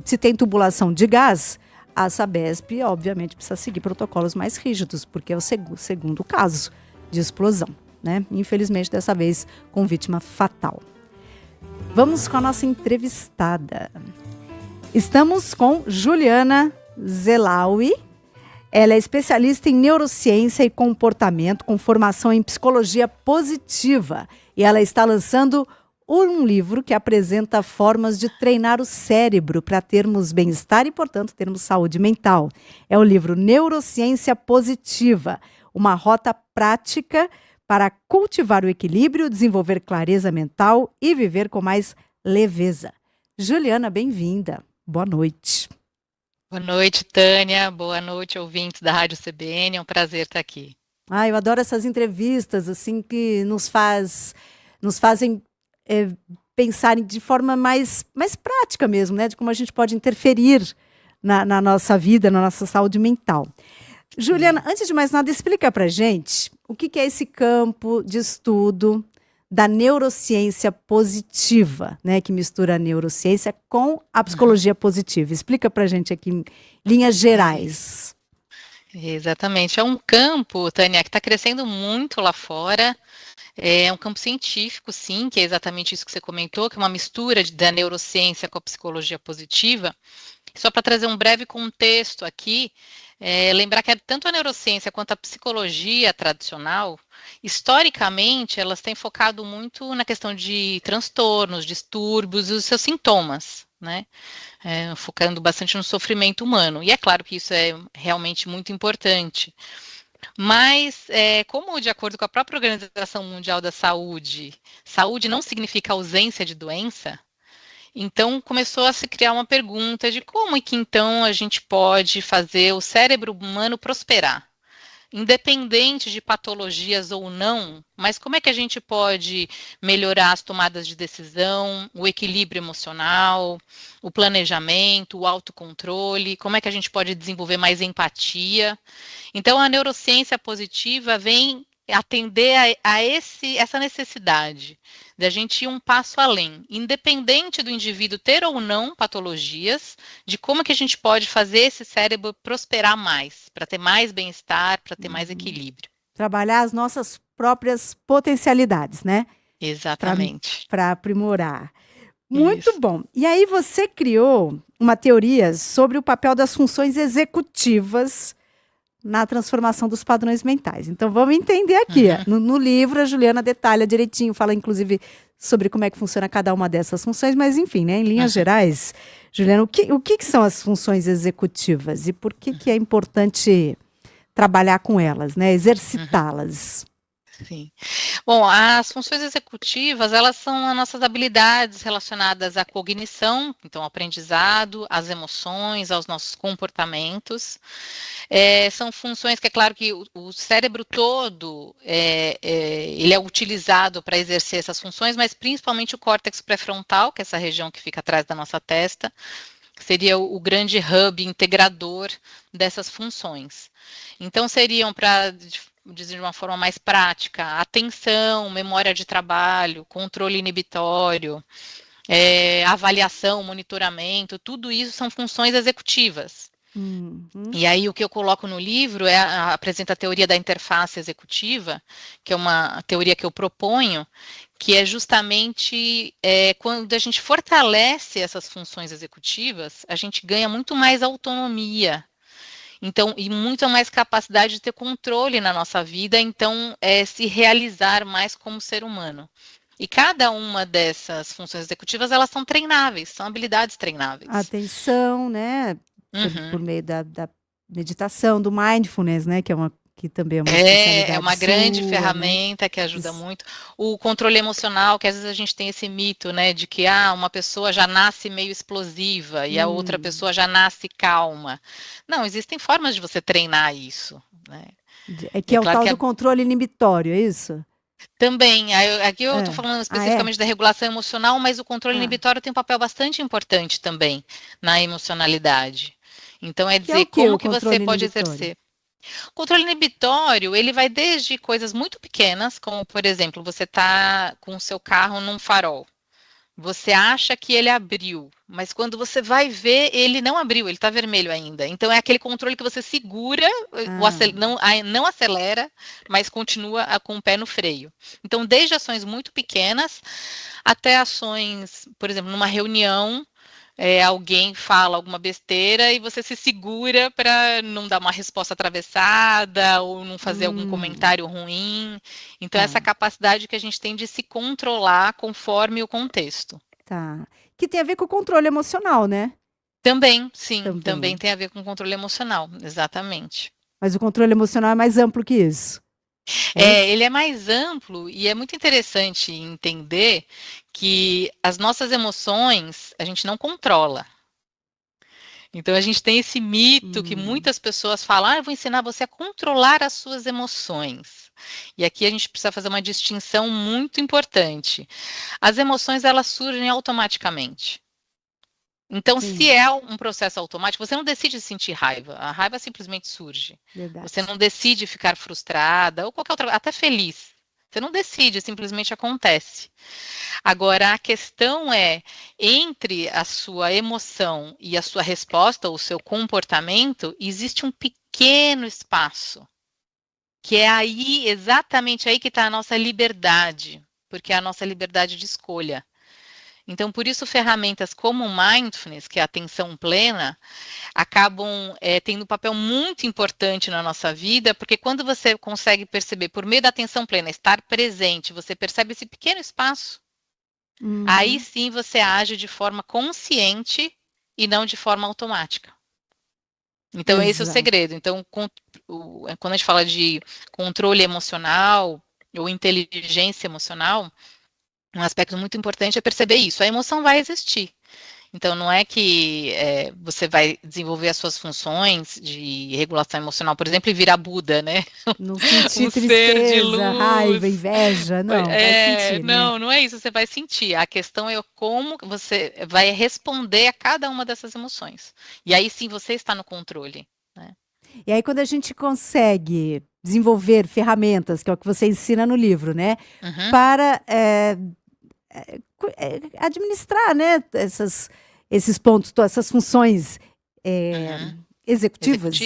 se tem tubulação de gás, a Sabesp, obviamente, precisa seguir protocolos mais rígidos, porque é o segundo caso de explosão, né? Infelizmente, dessa vez, com vítima fatal. Vamos com a nossa entrevistada. Estamos com Juliana Zelawi. Ela é especialista em neurociência e comportamento, com formação em psicologia positiva. E ela está lançando um livro que apresenta formas de treinar o cérebro para termos bem-estar e, portanto, termos saúde mental. É o livro Neurociência Positiva, uma rota prática para cultivar o equilíbrio, desenvolver clareza mental e viver com mais leveza. Juliana, bem-vinda. Boa noite. Boa noite, Tânia. Boa noite, ouvintes da Rádio CBN. É um prazer estar aqui. Eu adoro essas entrevistas, assim, que nos fazem pensar de forma mais prática mesmo, né? De como a gente pode interferir na nossa vida, na nossa saúde mental. Juliana, antes de mais nada, explica pra gente o que é esse campo de estudo da neurociência positiva, né? Que mistura a neurociência com a psicologia positiva. Explica pra gente aqui em linhas gerais. Exatamente. É um campo, Tânia, que está crescendo muito lá fora. É um campo científico, sim, que é exatamente isso que você comentou, que é uma mistura da neurociência com a psicologia positiva. Só para trazer um breve contexto aqui, lembrar que tanto a neurociência quanto a psicologia tradicional, historicamente, elas têm focado muito na questão de transtornos, distúrbios e os seus sintomas, né? Focando bastante no sofrimento humano. E é claro que isso é realmente muito importante. Mas, como de acordo com a própria Organização Mundial da Saúde, saúde não significa ausência de doença, então começou a se criar uma pergunta de como é que então a gente pode fazer o cérebro humano prosperar, independente de patologias ou não, mas como é que a gente pode melhorar as tomadas de decisão, o equilíbrio emocional, o planejamento, o autocontrole, como é que a gente pode desenvolver mais empatia. Então, a neurociência positiva vem atender a essa necessidade da gente ir um passo além, independente do indivíduo ter ou não patologias, de como que a gente pode fazer esse cérebro prosperar mais, para ter mais bem-estar, para ter mais equilíbrio. Trabalhar as nossas próprias potencialidades, né? Exatamente. Para aprimorar. Muito Isso. bom. E aí você criou uma teoria sobre o papel das funções executivas na transformação dos padrões mentais. Então, vamos entender aqui. No livro, a Juliana detalha direitinho, fala, inclusive, sobre como é que funciona cada uma dessas funções, mas, enfim, né, em linhas gerais, Juliana, o que são as funções executivas e por que é importante trabalhar com elas, né, exercitá-las? Sim. Bom, as funções executivas, elas são as nossas habilidades relacionadas à cognição, então, ao aprendizado, às emoções, aos nossos comportamentos. São funções que, é claro que o cérebro todo, ele é utilizado para exercer essas funções, mas principalmente o córtex pré-frontal, que é essa região que fica atrás da nossa testa, que seria o grande hub integrador dessas funções. Então, seriam, para dizer de uma forma mais prática, atenção, memória de trabalho, controle inibitório, avaliação, monitoramento, tudo isso são funções executivas. E aí o que eu coloco no livro apresenta a teoria da interface executiva, que é uma teoria que eu proponho, que é justamente quando a gente fortalece essas funções executivas, a gente ganha muito mais autonomia. Então, e muito mais capacidade de ter controle na nossa vida, então, se realizar mais como ser humano. E cada uma dessas funções executivas, elas são treináveis, são habilidades treináveis. Atenção, né? Por meio da meditação, do mindfulness, né? Que também é uma especialidade É uma grande sua, ferramenta, né? Que ajuda muito. O controle emocional, que às vezes a gente tem esse mito, né, de que uma pessoa já nasce meio explosiva e a outra pessoa já nasce calma. Não, existem formas de você treinar isso, né? Que é o tal do controle inibitório, é isso? Também, aqui eu estou falando especificamente da regulação emocional, mas o controle inibitório tem um papel bastante importante também na emocionalidade. Então, dizer como que você pode exercer. O controle inibitório, ele vai desde coisas muito pequenas, como, por exemplo, você está com o seu carro num farol. Você acha que ele abriu, mas quando você vai ver, ele não abriu, ele está vermelho ainda. Então, é aquele controle que você segura, não acelera, mas continua com o pé no freio. Então, desde ações muito pequenas até ações, por exemplo, numa reunião, alguém fala alguma besteira e você se segura para não dar uma resposta atravessada ou não fazer algum comentário ruim. Então, essa capacidade que a gente tem de se controlar conforme o contexto. Tá. Que tem a ver com o controle emocional, né? Também, sim, também tem a ver com controle emocional, exatamente. Mas o controle emocional é mais amplo que isso. Ele é mais amplo e é muito interessante entender que as nossas emoções a gente não controla. Então a gente tem esse mito que muitas pessoas falam, eu vou ensinar você a controlar as suas emoções. E aqui a gente precisa fazer uma distinção muito importante. As emoções, elas surgem automaticamente. Então, se é um processo automático, você não decide sentir raiva. A raiva simplesmente surge. Verdade. Você não decide ficar frustrada ou qualquer outra, até feliz. Você não decide, simplesmente acontece. Agora, a questão é, entre a sua emoção e a sua resposta, o seu comportamento, existe um pequeno espaço, que é aí, exatamente aí que está a nossa liberdade, porque é a nossa liberdade de escolha. Então, por isso, ferramentas como o Mindfulness, que é a atenção plena, acabam tendo um papel muito importante na nossa vida, porque quando você consegue perceber, por meio da atenção plena, estar presente, você percebe esse pequeno espaço, aí sim você age de forma consciente e não de forma automática. Então, esse é o segredo. Então, quando a gente fala de controle emocional ou inteligência emocional, um aspecto muito importante é perceber isso. A emoção vai existir. Então, não é que você vai desenvolver as suas funções de regulação emocional, por exemplo, e virar Buda, né? Não sentir tristeza, raiva, inveja, não, vai sentir, não, não é isso, você vai sentir. A questão é como você vai responder a cada uma dessas emoções. E aí sim você está no controle, né? E aí, quando a gente consegue desenvolver ferramentas, que é o que você ensina no livro, né? Para administrar, né? Esses pontos, essas funções executivas.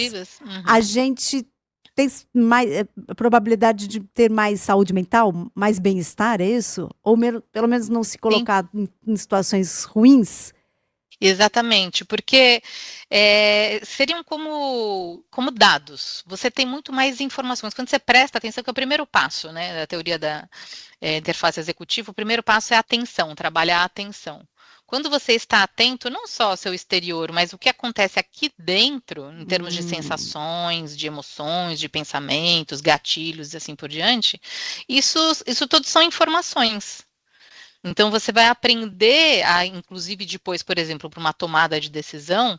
A gente tem mais probabilidade de ter mais saúde mental, mais bem-estar, é isso? Ou pelo menos não se colocar em situações ruins? Exatamente, porque seriam como dados. Você tem muito mais informações. Quando você presta atenção, que é o primeiro passo, né, da teoria da interface executiva, o primeiro passo é a atenção, trabalhar a atenção. Quando você está atento, não só ao seu exterior, mas o que acontece aqui dentro, em termos de sensações, de emoções, de pensamentos, gatilhos e assim por diante, isso tudo são informações. Então, você vai aprender a, inclusive depois, por exemplo, para uma tomada de decisão,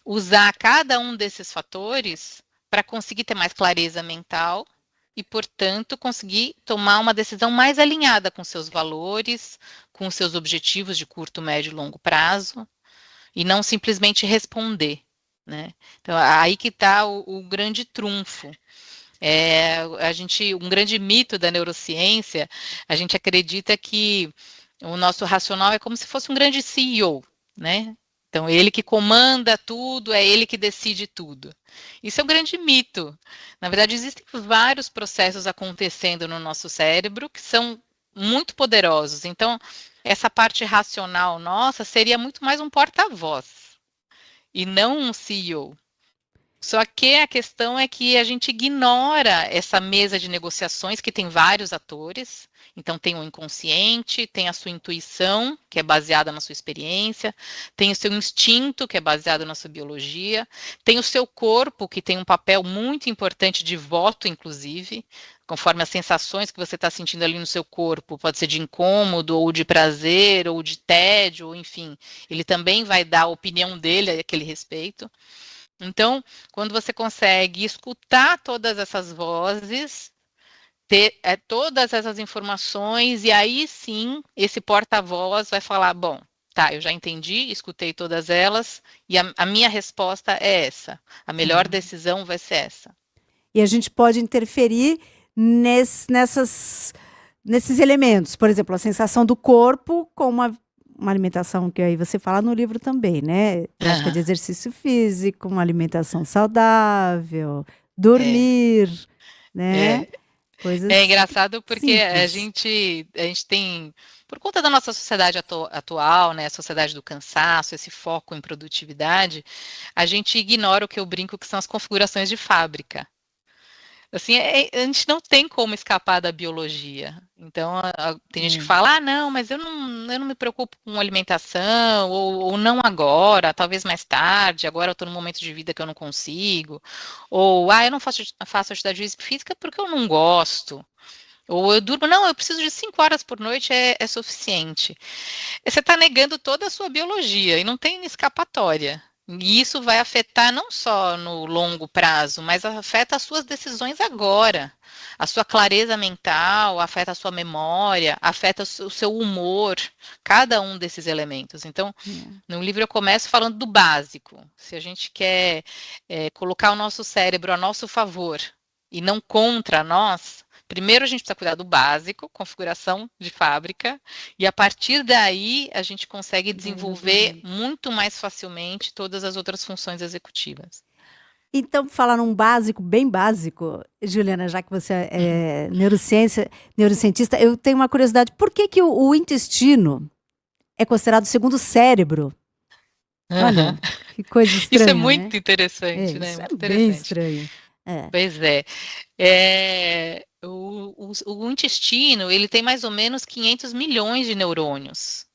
usar cada um desses fatores para conseguir ter mais clareza mental e, portanto, conseguir tomar uma decisão mais alinhada com seus valores, com seus objetivos de curto, médio e longo prazo, e não simplesmente responder, né? Então, aí que está o grande trunfo. Um grande mito da neurociência, a gente acredita que o nosso racional é como se fosse um grande CEO, né? Então, ele que comanda tudo, é ele que decide tudo. Isso é um grande mito. Na verdade, existem vários processos acontecendo no nosso cérebro que são muito poderosos. Então, essa parte racional nossa seria muito mais um porta-voz e não um CEO. Só que a questão é que a gente ignora essa mesa de negociações que tem vários atores. Então, tem o inconsciente, tem a sua intuição, que é baseada na sua experiência, tem o seu instinto, que é baseado na sua biologia, tem o seu corpo, que tem um papel muito importante de voto, inclusive, conforme as sensações que você está sentindo ali no seu corpo, pode ser de incômodo, ou de prazer, ou de tédio, ou enfim, ele também vai dar a opinião dele a aquele respeito. Então, quando você consegue escutar todas essas vozes, ter todas essas informações, e aí sim, esse porta-voz vai falar, bom, tá, eu já entendi, escutei todas elas, e a minha resposta é essa. A melhor decisão vai ser essa. E a gente pode interferir nesses elementos. Por exemplo, a sensação do corpo com uma alimentação que aí você fala no livro também, né? Prática de Aham. exercício físico, uma alimentação saudável, É, dormir, né? é. É Coisas engraçado porque simples. a gente tem, por conta da nossa sociedade atual, né, a sociedade do cansaço, esse foco em produtividade, a gente ignora o que eu brinco que são as configurações de fábrica. Assim, a gente não tem como escapar da biologia. Então, tem gente que É. fala, ah, não, mas eu não me preocupo com alimentação, ou não agora, talvez mais tarde, agora eu estou num momento de vida que eu não consigo, ou, eu não faço atividade física porque eu não gosto. Ou eu durmo, não, eu preciso de 5 horas por noite, é suficiente. Você está negando toda a sua biologia e não tem escapatória. E isso vai afetar não só no longo prazo, mas afeta as suas decisões agora. A sua clareza mental, afeta a sua memória, afeta o seu humor, cada um desses elementos. Então, É. no livro eu começo falando do básico. Se a gente quer colocar o nosso cérebro a nosso favor e não contra nós, primeiro a gente precisa cuidar do básico, configuração de fábrica, e a partir daí a gente consegue Vai desenvolver evoluindo. muito mais facilmente todas as outras funções executivas. Então, falar num básico, bem básico, Juliana, já que você Uhum. é neurocientista, eu tenho uma curiosidade. Por que que o intestino é considerado o segundo cérebro? Aham. Olha, que coisa Isso é estranha, né? muito É, interessante, né? isso é Muito bem interessante. estranho. É. Pois é. O intestino, ele tem mais ou menos 500 milhões de neurônios.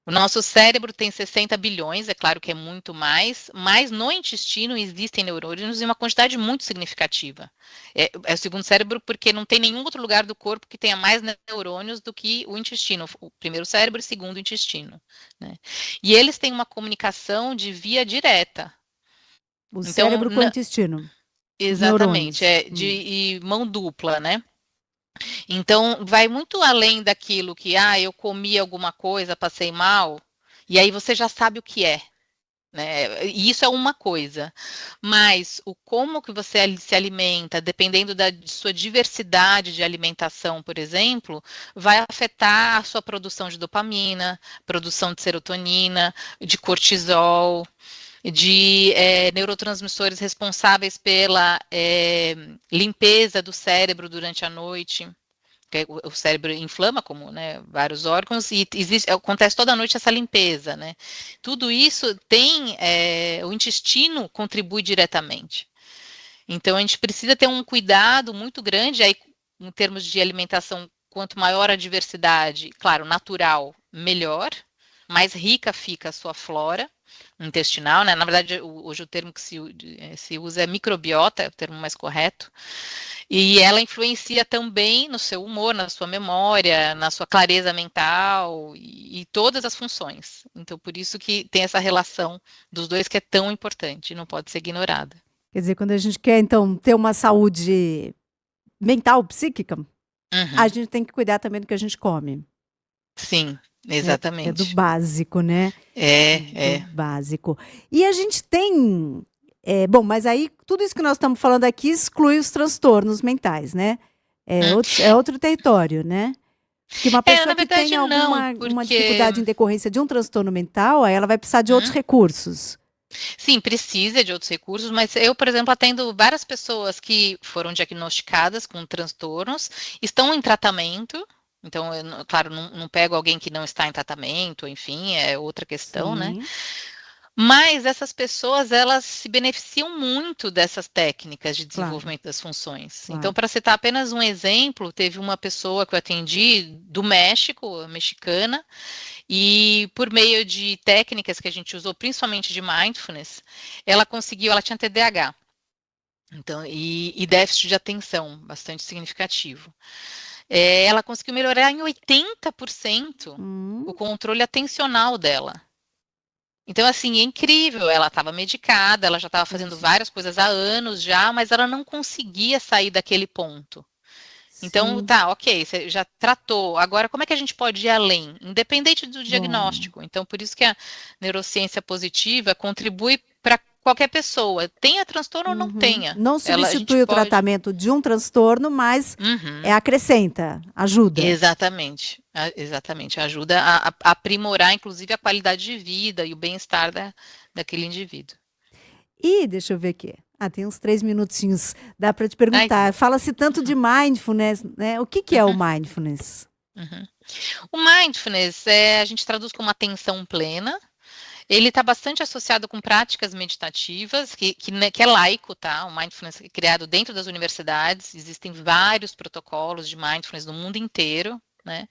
O nosso cérebro tem 60 bilhões, é claro que é muito mais, mas no intestino existem neurônios em uma quantidade muito significativa. É o segundo cérebro porque não tem nenhum outro lugar do corpo que tenha mais neurônios do que o intestino, o primeiro cérebro e o segundo intestino, né? E eles têm uma comunicação de via direta. O Então, cérebro com o intestino, os exatamente, neurônios. de mão dupla, né? Então, vai muito além daquilo que, eu comi alguma coisa, passei mal, e aí você já sabe o que é, né? E isso é uma coisa, mas o como que você se alimenta, dependendo de sua diversidade de alimentação, por exemplo, vai afetar a sua produção de dopamina, produção de serotonina, de cortisol, de neurotransmissores responsáveis pela limpeza do cérebro durante a noite. O cérebro inflama, como, né, vários órgãos, e acontece toda noite essa limpeza, né? Tudo isso o intestino contribui diretamente. Então, a gente precisa ter um cuidado muito grande, aí, em termos de alimentação, quanto maior a diversidade, claro, natural, melhor, mais rica fica a sua flora intestinal, né? Na verdade, hoje o termo que se usa é microbiota, é o termo mais correto, e ela influencia também no seu humor, na sua memória, na sua clareza mental e todas as funções. Então, por isso que tem essa relação dos dois que é tão importante, não pode ser ignorada. Quer dizer, quando a gente quer, então, ter uma saúde mental, psíquica, a Uhum. gente tem que cuidar também do que a gente come, Sim, né? Que é do exatamente. básico, né? É, Do é. básico. E a gente tem. Bom, mas aí tudo isso que nós estamos falando aqui exclui os transtornos mentais, né? Hum. É outro território, né? Porque uma pessoa Na que tem verdade, não, alguma uma porque. dificuldade em decorrência de um transtorno mental, aí ela vai precisar de outros Hum, recursos. sim, precisa de outros recursos, mas eu, por exemplo, atendo várias pessoas que foram diagnosticadas com transtornos, estão em tratamento. Então, eu, claro, não pego alguém que não está em tratamento, enfim, é outra questão, né? Sim, Mas essas pessoas, elas se beneficiam muito dessas técnicas de claro, desenvolvimento das funções. Então, claro. para citar apenas um exemplo, teve uma pessoa que eu atendi do México, mexicana, e por meio de técnicas que a gente usou, principalmente de mindfulness, ela tinha TDAH. Então, e déficit de atenção, bastante significativo. Ela conseguiu melhorar em 80% o Hum, controle atencional dela. Então, assim, é incrível. Ela estava medicada, ela já estava fazendo entendi. várias coisas há anos já, mas ela não conseguia sair daquele ponto. Então, Sim, tá, ok, você já tratou. Agora, como é que a gente pode ir além? Independente do bom. diagnóstico. Então, por isso que a neurociência positiva contribui para qualquer pessoa, tenha transtorno ou não tenha. Não A substitui gente o tratamento de um transtorno, mas acrescenta, ajuda. Exatamente, exatamente. Ajuda a aprimorar, inclusive, a qualidade de vida e o bem-estar daquele indivíduo. E deixa eu ver aqui. Tem uns 3 minutinhos. Dá para te perguntar. Fala-se tanto de mindfulness, né? O que é o mindfulness? O mindfulness, a gente traduz como atenção plena. Ele está bastante associado com práticas meditativas, que é laico, tá? O mindfulness é criado dentro das universidades. Existem vários protocolos de mindfulness no mundo inteiro, né?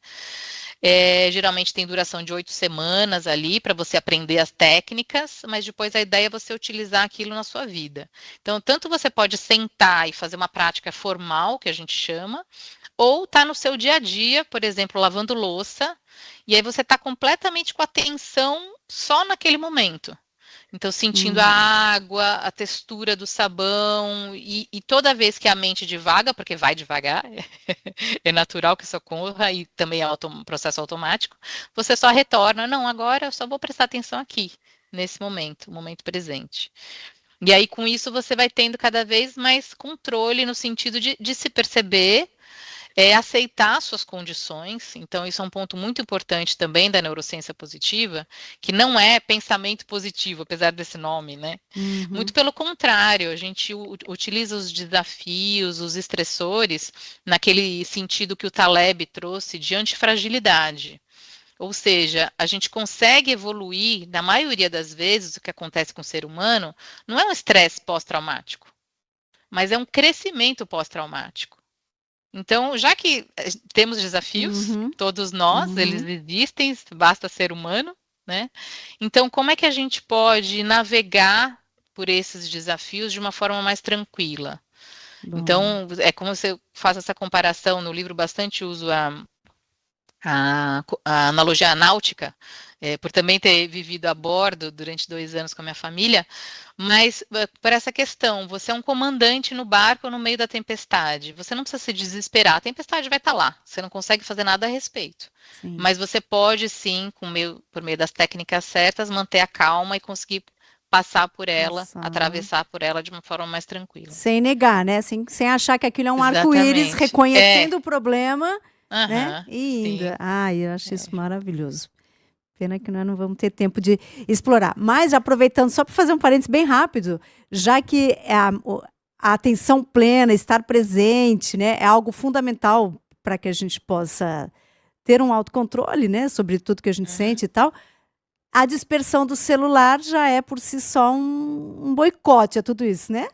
Geralmente tem duração de 8 semanas ali para você aprender as técnicas, mas depois a ideia é você utilizar aquilo na sua vida. Então, tanto você pode sentar e fazer uma prática formal, que a gente chama, ou tá no seu dia a dia, por exemplo, lavando louça, e aí você está completamente com atenção só naquele momento. Então, sentindo a água, a textura do sabão, e toda vez que a mente divaga, porque vai devagar, é natural que isso ocorra, e também é um processo automático, você só retorna, não, agora eu só vou prestar atenção aqui, nesse momento, o momento presente. E aí, com isso, você vai tendo cada vez mais controle no sentido de se perceber, aceitar suas condições. Então, isso é um ponto muito importante também da neurociência positiva, que não é pensamento positivo, apesar desse nome, né? Muito pelo contrário, a gente utiliza os desafios, os estressores, naquele sentido que o Taleb trouxe de antifragilidade. Ou seja, a gente consegue evoluir, na maioria das vezes, o que acontece com o ser humano, não é um estresse pós-traumático, mas é um crescimento pós-traumático. Então, já que temos desafios, todos nós, eles existem, basta ser humano, né? Então, como é que a gente pode navegar por esses desafios de uma forma mais tranquila? Bom. Então, é como você faz essa comparação, no livro bastante uso a analogia náutica, por também ter vivido a bordo durante 2 anos com a minha família, mas por essa questão, você é um comandante no barco no meio da tempestade, você não precisa se desesperar, a tempestade vai estar lá, você não consegue fazer nada a respeito, mas você pode sim, por meio das técnicas certas, manter a calma e conseguir passar por ela, atravessar por ela de uma forma mais tranquila. Sem negar, né? Sem achar que aquilo é um arco-íris, reconhecendo o problema, né? E indo. Eu acho isso maravilhoso. Pena que nós não vamos ter tempo de explorar. Mas, aproveitando, só para fazer um parênteses bem rápido, já que a atenção plena, estar presente, né, é algo fundamental para que a gente possa ter um autocontrole, né, sobre tudo que a gente sente e tal, a dispersão do celular já é por si só um boicote a tudo isso, né?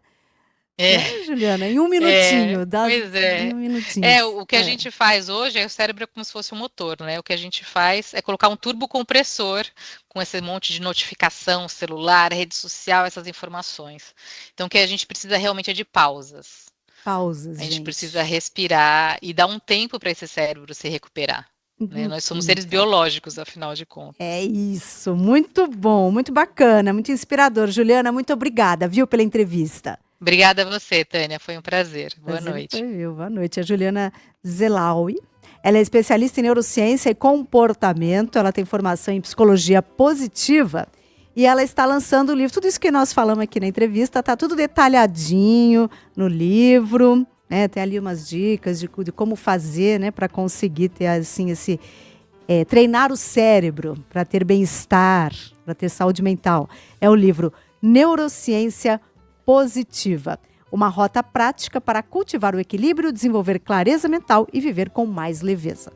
Juliana, em um minutinho. Pois é. Em um minutinho. O que a gente faz hoje, o cérebro é como se fosse um motor, né? O que a gente faz é colocar um turbocompressor com esse monte de notificação, celular, rede social, essas informações. Então, o que a gente precisa realmente é de pausas. Pausas, A gente precisa respirar e dar um tempo para esse cérebro se recuperar. Né? Nós somos seres biológicos, afinal de contas. É isso, muito bom, muito bacana, muito inspirador. Juliana, muito obrigada, viu, pela entrevista. Obrigada a você, Tânia, foi um prazer. Boa noite. Boa noite. A Juliana Zelaui, ela é especialista em neurociência e comportamento, ela tem formação em psicologia positiva e ela está lançando o livro. Tudo isso que nós falamos aqui na entrevista está tudo detalhadinho no livro, né? Tem ali umas dicas de como fazer, né, para conseguir ter assim treinar o cérebro para ter bem-estar, para ter saúde mental. É o livro Neurociência Positiva, uma rota prática para cultivar o equilíbrio, desenvolver clareza mental e viver com mais leveza.